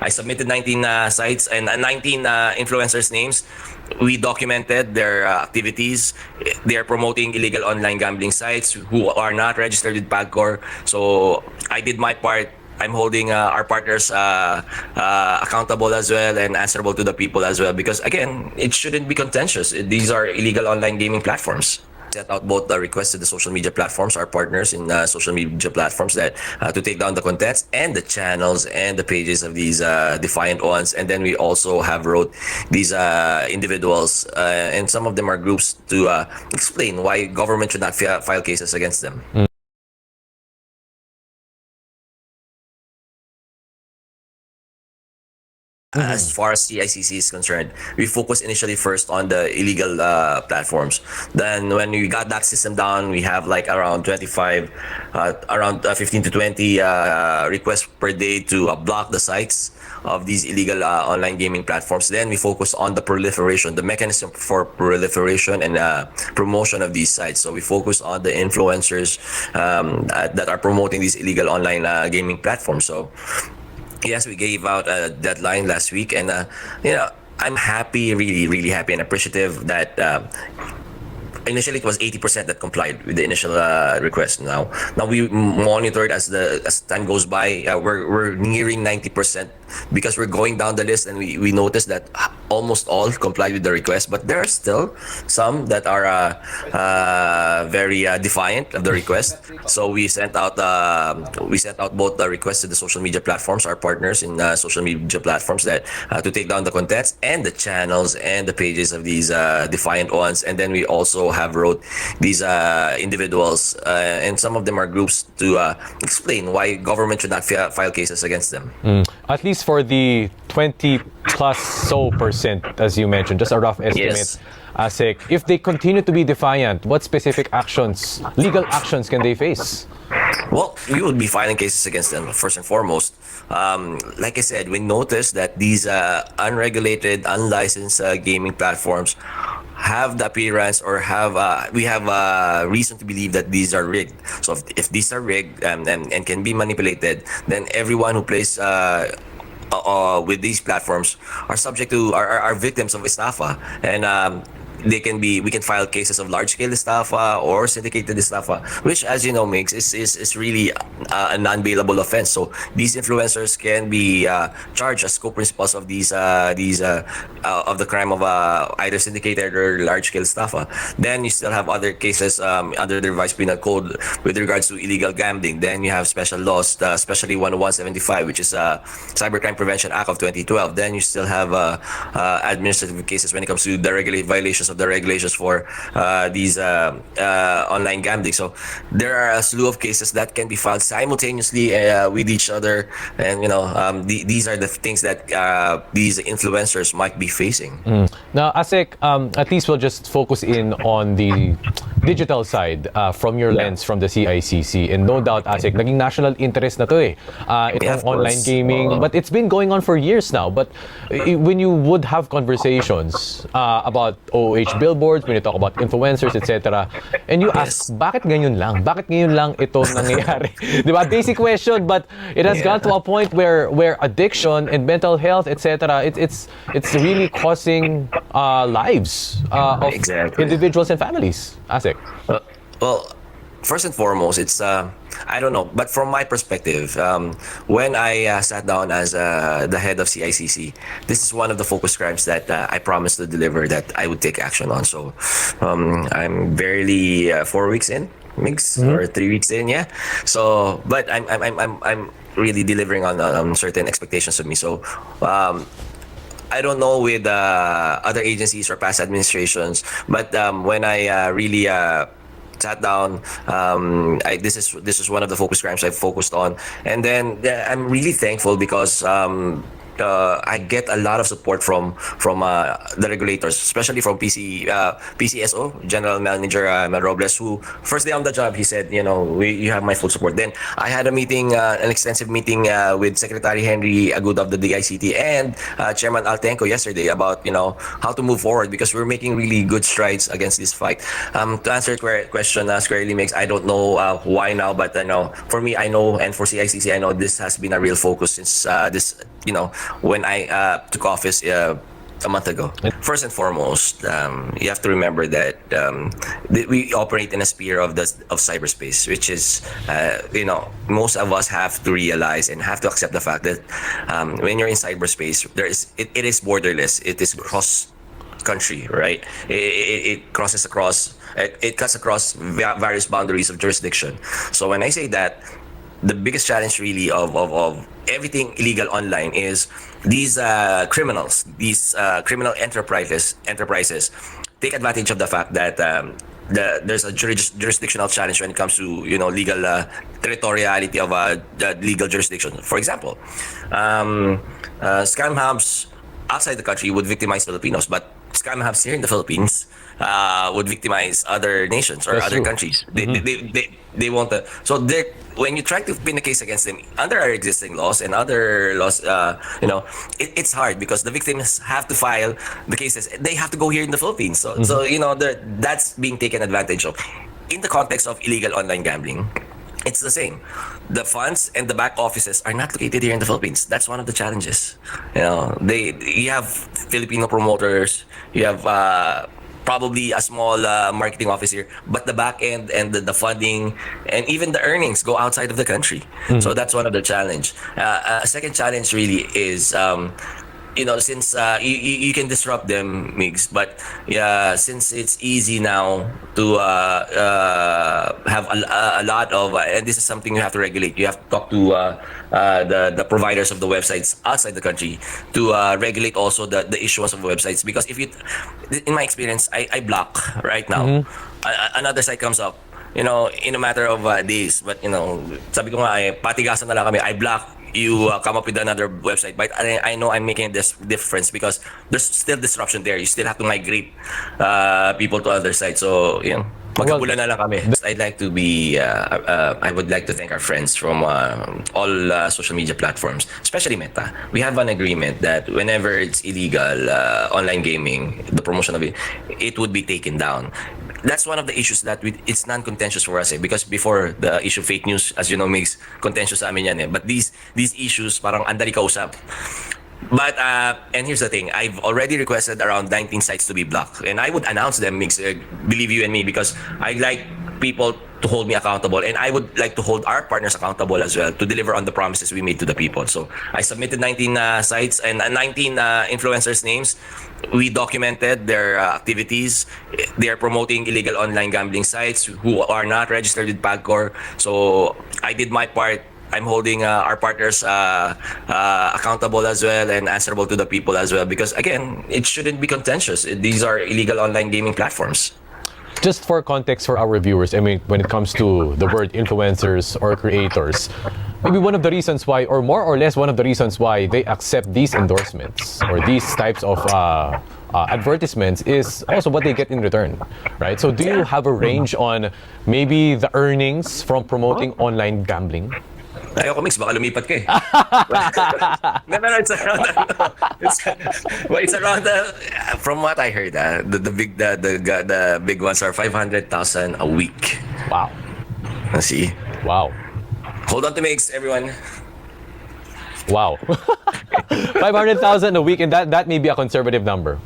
I submitted 19 sites and 19 influencers' names. We documented their activities. They are promoting illegal online gambling sites who are not registered with PAGCOR. So I did my part. I'm holding our partners accountable as well and answerable to the people as well, because again, it shouldn't be contentious. These are illegal online gaming platforms. Set out both the requests to the social media platforms, our partners in social media platforms, that to take down the contents and the channels and the pages of these defiant ones. And then we also have wrote these individuals, and some of them are groups, to explain why government should not file cases against them. As far as CICC is concerned, we focused initially first on the illegal platforms. Then when we got that system down, we have like around 25, around 15 to 20 requests per day to block the sites of these illegal online gaming platforms. Then we focus on the proliferation, the mechanism for proliferation and promotion of these sites. So we focus on the influencers that are promoting these illegal online gaming platforms. So yes, we gave out a deadline last week, and I'm happy, really happy and appreciative that initially it was 80% that complied with the initial request. Now we monitored as time goes by. We're nearing 90%, because we're going down the list, and we noticed that almost all complied with the request, but there are still some that are very defiant of the request. So we sent out both the requests to the social media platforms, our partners in social media platforms, that to take down the contents and the channels and the pages of these defiant ones. And then we also have wrote these individuals, and some of them are groups, to explain why government should not file cases against them. At least for the 20 plus percent, as you mentioned, just a rough estimate. Yes. Asik, if they continue to be defiant, what specific actions, legal actions, can they face? Well, we would be filing cases against them first and foremost. Like I said, we noticed that these unregulated, unlicensed gaming platforms have the appearance, or we have reason to believe that these are rigged. So if these are rigged and can be manipulated, then everyone who plays with these platforms are subject to are victims of estafa, and we can file cases of large scale estafa or syndicated estafa, which, as you know, makes is really a non-bailable offense. So these influencers can be charged as co-principals of these of the crime of either syndicated or large scale estafa. Then you still have other cases under the revised penal code with regards to illegal gambling. Then you have special laws, especially 10175, which is Cybercrime Prevention Act of 2012. Then you still have administrative cases when it comes to the violations of the regulations for these online gambling. So there are a slew of cases that can be filed simultaneously with each other, and these are the things that these influencers might be facing. Now, Asik, at least we'll just focus in on the digital side from your lens, from the CICC. And no doubt, Asik, naging national interest na to itong online gaming. But it's been going on for years now. But when you would have conversations about OOH billboards, when you talk about influencers, etc., and you ask, bakit ganyan lang? Bakit ngayon lang ito nangyayari? Diba? Basic question, but it has gone to a point where addiction and mental health, etc., it's really causing lives of individuals and families. Asik. Well, first and foremost, it's I don't know, but from my perspective, when I sat down as the head of CICC, this is one of the focus crimes that I promised to deliver, that I would take action on. So I'm barely 4 weeks in, or 3 weeks in, yeah. So, but I'm really delivering on certain expectations of me. So. I don't know with other agencies or past administrations, but when I really sat down, this is one of the focus crimes I've focused on, and then I'm really thankful because I get a lot of support from the regulators, especially from PCSO General Manager Mel Robles, who first day on the job he said, you have my full support. Then I had a meeting, an extensive meeting with Secretary Henry Agud of the DICT and Chairman Altenco yesterday about how to move forward, because we're making really good strides against this fight. To answer your question, squarely makes, I don't know why now, but for me, I know, and for CICC, I know this has been a real focus since this when I took office a month ago. First and foremost, you have to remember that we operate in a sphere of cyberspace, which is, most of us have to realize and have to accept the fact that when you're in cyberspace, it is borderless. It is cross country, right? It crosses across. It cuts across various boundaries of jurisdiction. So when I say that, the biggest challenge really of everything illegal online is these criminals, these criminal enterprises take advantage of the fact that there's a jurisdictional challenge when it comes to legal territoriality of a legal jurisdiction. For example, scam hubs outside the country would victimize Filipinos, but scam hubs here in the Philippines would victimize other nations or That's other true. countries. They want to. So when you try to pin a case against them under our existing laws and other laws, it's hard because the victims have to file the cases. They have to go here in the Philippines. So that's being taken advantage of. In the context of illegal online gambling, it's the same. The funds and the back offices are not located here in the Philippines. That's one of the challenges. You have Filipino promoters. You have probably a small marketing office here, but the back end and the funding and even the earnings go outside of the country. So that's one of the challenge. A second challenge really is since you can disrupt them, Migs, but since it's easy now to have a lot of, and this is something you have to regulate. You have to talk to the providers of the websites outside the country to regulate also the issuance of websites. Because in my experience, I block right now. Another site comes up, in a matter of days. But sabi ko nga, patigasan na lang kami. I block. You come up with another website, but I know I'm making this difference because there's still disruption there. You still have to migrate people to other sites. So magkabula na lang kami. I'd like to be. I would like to thank our friends from all social media platforms, especially Meta. We have an agreement that whenever it's illegal online gaming, the promotion of it would be taken down. That's one of the issues that it's non-contentious for us because before the issue of fake news, as you know, makes contentious sa amin yan But these issues parang andali kausap. But and here's the thing, I've already requested around 19 sites to be blocked, and I would announce them, Mix, believe you and me, because I like people to hold me accountable, and I would like to hold our partners accountable as well to deliver on the promises we made to the people. So I submitted 19 sites and 19 influencers' names. We documented their activities. They are promoting illegal online gambling sites who are not registered with PAGCOR. So I did my part. I'm holding our partners accountable as well and answerable to the people as well, because again, it shouldn't be contentious. These are illegal online gaming platforms. Just for context for our viewers, I mean, when it comes to the word influencers or creators, maybe one of the reasons why, or more or less one of the reasons why they accept these endorsements or these types of advertisements is also what they get in return, right? So do you have a range on maybe the earnings from promoting online gambling? Ayoko, Mix, baka lumipat ka eh. No, it's around, it's around from what I heard, the big ones are 500,000 a week. Wow. See? Wow. Hold on to Mix, everyone. Wow. 500,000 a week, and that may be a conservative number.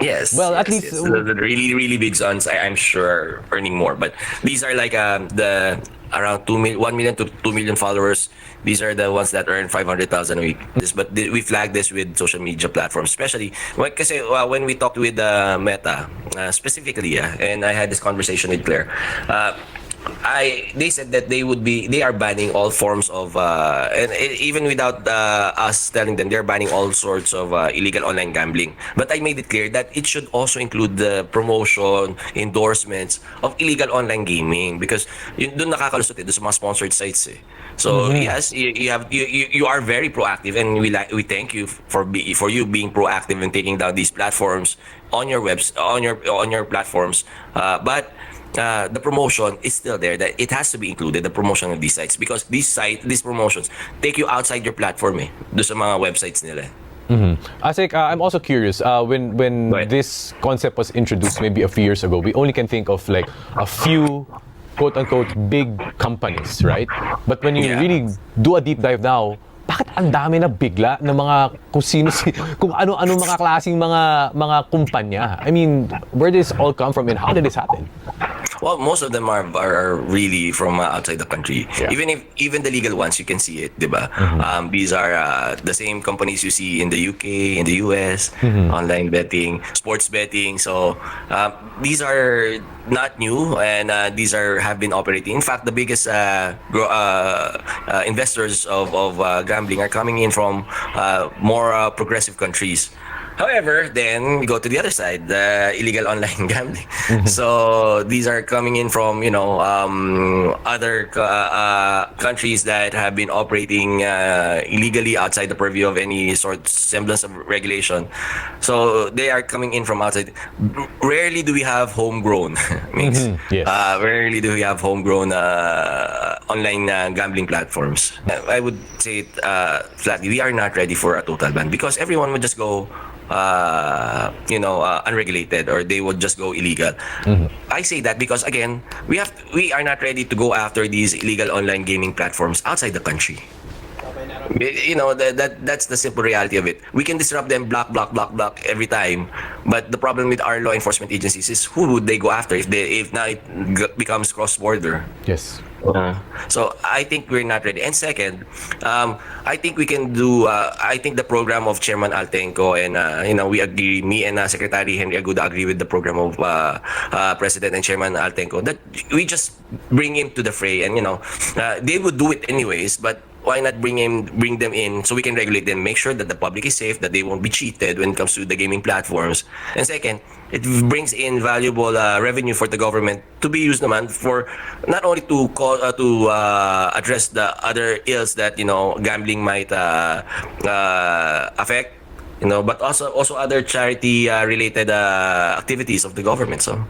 Yes. Well, at yes, least yes. The really, really big ones, I'm sure, are earning more. But these are like the around 1 million to 2 million followers. These are the ones that earn 500,000 a week. But we flag this with social media platforms, especially when we talked with Meta specifically, and I had this conversation with Claire. They said that they are banning all forms of and even without us telling them, they're banning all sorts of illegal online gambling. But I made it clear that it should also include the promotion, endorsements of illegal online gaming, because doon nakakalusot doon sa mga sponsored sites eh. So yes, you are very proactive, and we thank you for you being proactive in taking down these platforms on your on your platforms, but the promotion is still there, that it has to be included, the promotion of these sites, because these promotions take you outside your platform do sa mga websites nila. Asik, I'm also curious, when this concept was introduced maybe a few years ago, we only can think of like a few quote-unquote big companies, right? But when you really do a deep dive now, bakit ang dami na bigla ng mga kung sino kung ano-ano mga klaseng mga kumpanya? I mean, where did this all come from and how did this happen? Well, most of them are really from outside the country. Yeah. Even the legal ones, you can see it, diba? These are the same companies you see in the UK, in the US, online betting, sports betting. So these are not new, and these have been operating. In fact, the biggest investors of gambling are coming in from more progressive countries. However, then we go to the other side, the illegal online gambling. So these are coming in from other countries that have been operating illegally outside the purview of any sort semblance of regulation. So they are coming in from outside. Rarely do we have homegrown. Yes. Rarely do we have homegrown online gambling platforms. I would say it flatly, we are not ready for a total ban because everyone would just go unregulated, or they would just go illegal. I say that because again, we are not ready to go after these illegal online gaming platforms outside the country. That's the simple reality of it. We can disrupt them, block every time, but the problem with our law enforcement agencies is who would they go after if now it becomes cross border. Yes. So I think we're not ready. And second, I think we can do. I think the program of Chairman Altenco, and we agree. Me and Secretary Henry Aguda agree with the program of President and Chairman Altenco, that we just bring him to the fray, and they would do it anyways, but why not bring them in so we can regulate them, make sure that the public is safe, that they won't be cheated when it comes to the gaming platforms. And second, it brings in valuable revenue for the government to be used naman for not only to address the other ills that gambling might affect, but also other charity related activities of the government. So